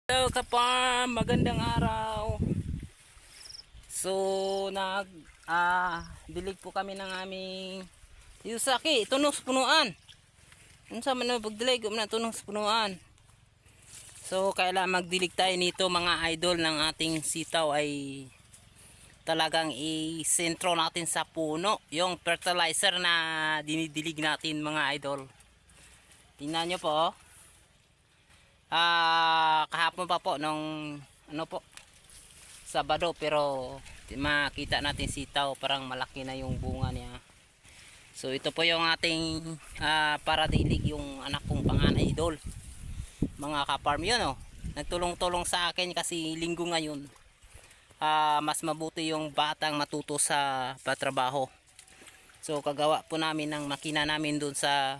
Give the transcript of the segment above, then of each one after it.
Hello ka-farm, magandang araw. So dilig po kami ng aming Yusaki, tunos punuan. Unsa man na pagdilig na tunos punuan. So kailangan magdilig tayo nito mga idol ng ating sitaw ay talagang i-sentro natin sa puno, yung fertilizer na dinidilig natin mga idol. Tingnan nyo po oh. Kahapon pa po nung ano po Sabado, pero makita natin sitaw, parang malaki na yung bunga niya. So ito po yung ating para dilig yung anak kong panganay idol, mga ka-farm. Yun oh, nagtulong-tulong sa akin kasi linggo ngayon. Mas mabuti yung batang matuto sa patrabaho. So kagawa po namin ng makina namin dun sa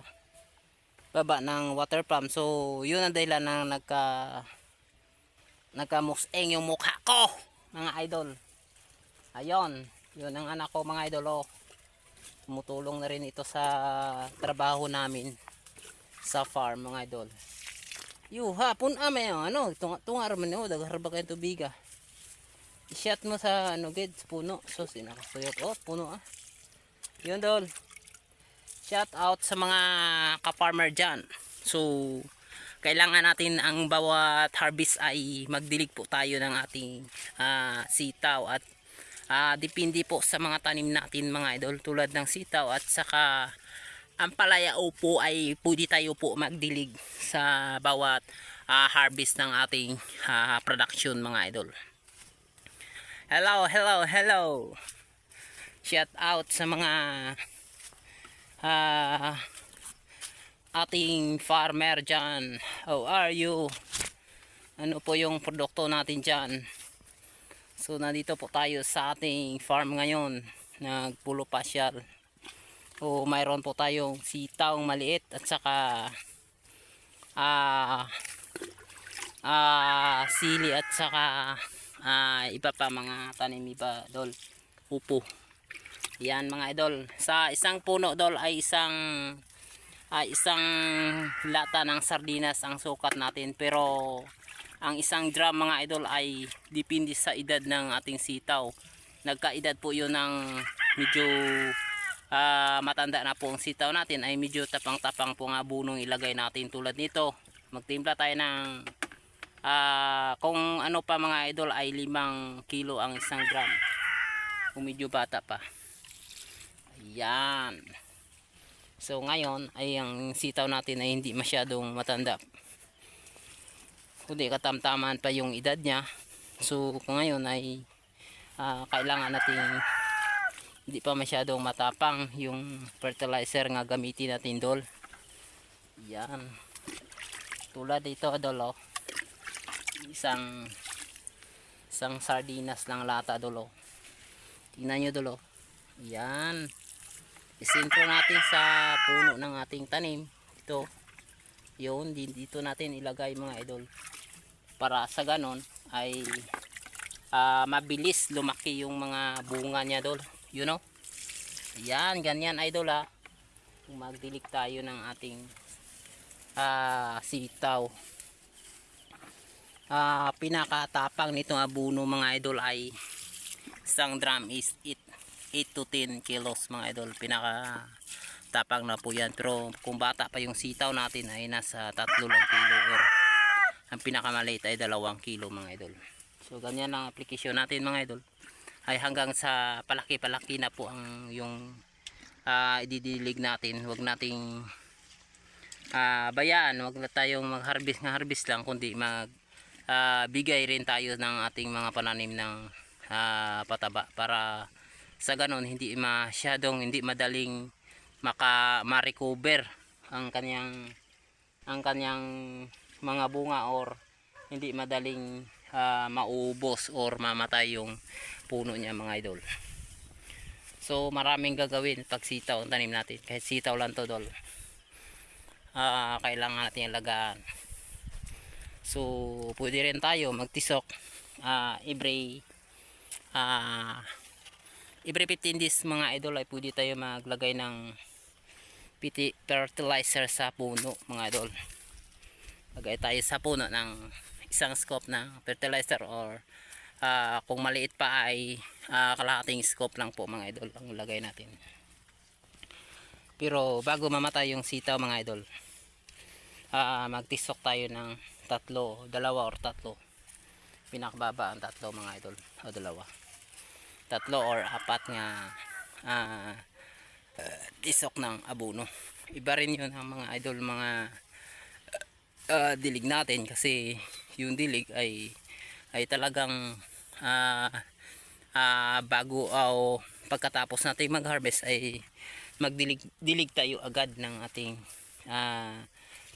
baba ng water pump. So yun ang dahilan na nagkamuseng yung mukha ko mga idol. Ayun, yun ang anak ko mga idol oh. Tumutulong na rin ito sa trabaho namin sa farm mga idol. Yuha, puname ano, tungar man oh, daghar ba kayong tubiga. I-shot mo sa ano gid, sa puno. So sinakasuyot oh, puno ah. Yun dol. Shout out sa mga ka-farmer dyan. So kailangan natin ang bawat harvest ay magdilig po tayo ng ating sitaw at depende po sa mga tanim natin mga idol, tulad ng sitaw at saka ang palaya po ay pwede tayo po magdilig sa bawat harvest ng ating production mga idol. Hello shout out sa mga ating farmer dyan. How are you? Ano po yung produkto natin dyan? So nandito po tayo sa ating farm ngayon, nagpulo pasyal. O mayroon po tayong sitaw maliit at saka sili at saka iba pa mga tanim iba dol. Upo. Yan mga idol. Sa isang puno dol ay isang lata ng sardinas ang sukat natin, pero ang isang drum mga idol ay depende sa edad ng ating sitaw. Nagkaedad po yun ng medyo matanda na po ang sitaw natin, ay medyo tapang-tapang po nga bunong ilagay natin. Tulad nito, magtimpla tayo ng kung ano pa mga idol ay 5 kilo ang isang drum kung medyo bata pa. Ayan. So ngayon ay ang sitaw natin ay hindi masyadong matanda, kundi katamtaman pa yung edad niya. So ngayon ay kailangan natin hindi pa masyadong matapang yung fertilizer nga gamitin natin dol. Yan. Tulad dito dolo. Isang sardinas lang lata dolo. Tingnan nyo dolo. Yan. Isentro natin sa puno ng ating tanim. Ito. Yun, dito natin ilagay mga idol. Para sa ganon ay mabilis lumaki yung mga bunga niya dol. You know? Yan, ganyan idol ha. Magdilig tayo ng ating sitaw. Pinakatapang nitong abuno mga idol ay isang drum is 8 to 10 kilos mga idol. Pinaka tapang na po yan, pero kung bata pa yung sitaw natin ay nasa 3 lang kilo, or ang pinakamaliit ay 2 kilo mga idol. So ganyan ang application natin mga idol, ay hanggang sa palaki-palaki na po ang yung ididilig natin. Huwag nating bayaan, huwag na tayong mag-harvest lang, kundi bigay rin tayo ng ating mga pananim ng pataba, para sa ganon hindi madaling ma-recover ang kanyang mga bunga, or hindi madaling maubos or mamatay yung puno niya mga idol. So maraming gagawin pag sitaw ang tanim natin, kahit sitaw lang to dol. Kailangan natin alagaan. So pwede rin tayo magtisok every 15 days mga idol, ay pwede tayo maglagay ng fertilizer sa puno mga idol. Lagay tayo sa puno ng isang scoop ng fertilizer, or kung maliit pa ay kalahating scoop lang po mga idol ang lagay natin. Pero bago mamatay yung sitaw mga idol, magtisok tayo ng dalawa or tatlo. Pinakababa ang tatlo mga idol, o dalawa, tatlo or apat nga tisok ng abono. Iba rin yun ang mga idol, mga dilig natin, kasi yung dilig ay talagang bago o pagkatapos natin mag-harvest ay magdilig tayo agad ng ating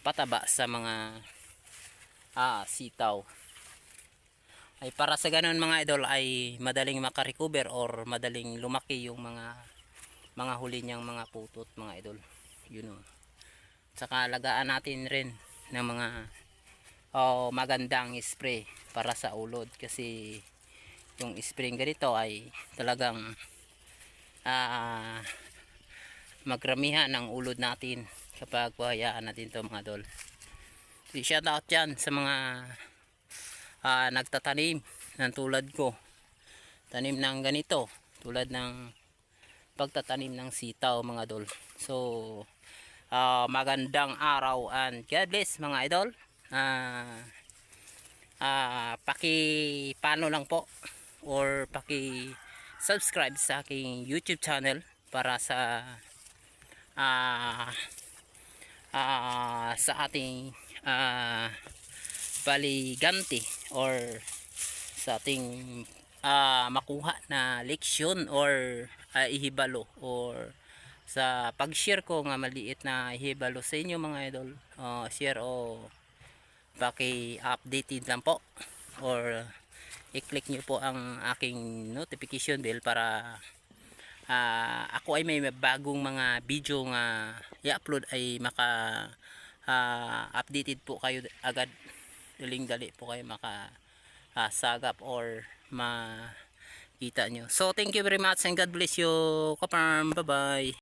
pataba sa mga sitaw. Ay para sa ganun mga idol ay madaling makarecover or madaling lumaki yung mga huli niyang mga putot mga idol. Yun o. Saka alagaan natin rin ng mga magandang spray para sa ulod, kasi yung spray ganito ay talagang magramihan ng ulod natin kapag hayaan natin to mga idol. So, shout out dyan sa mga nagtatanim ng tulad ko, tanim ng ganito, tulad ng pagtatanim ng sitaw mga idol. So magandang araw and God bless mga idol. Paki-follow lang po or paki-subscribe sa aking YouTube channel para sa ating baliganti or sa ating makuha na leksyon or ihibalo, or sa pag-share ko nga maliit na ihibalo sa inyo mga idol. Share o paki-updated lang po, or i-click nyo po ang aking notification bell para ako ay may bagong mga video nga i-upload ay updated po kayo agad. Daling-dali po kayo sagap or makita nyo. So thank you very much and God bless you. Kaparm, bye bye.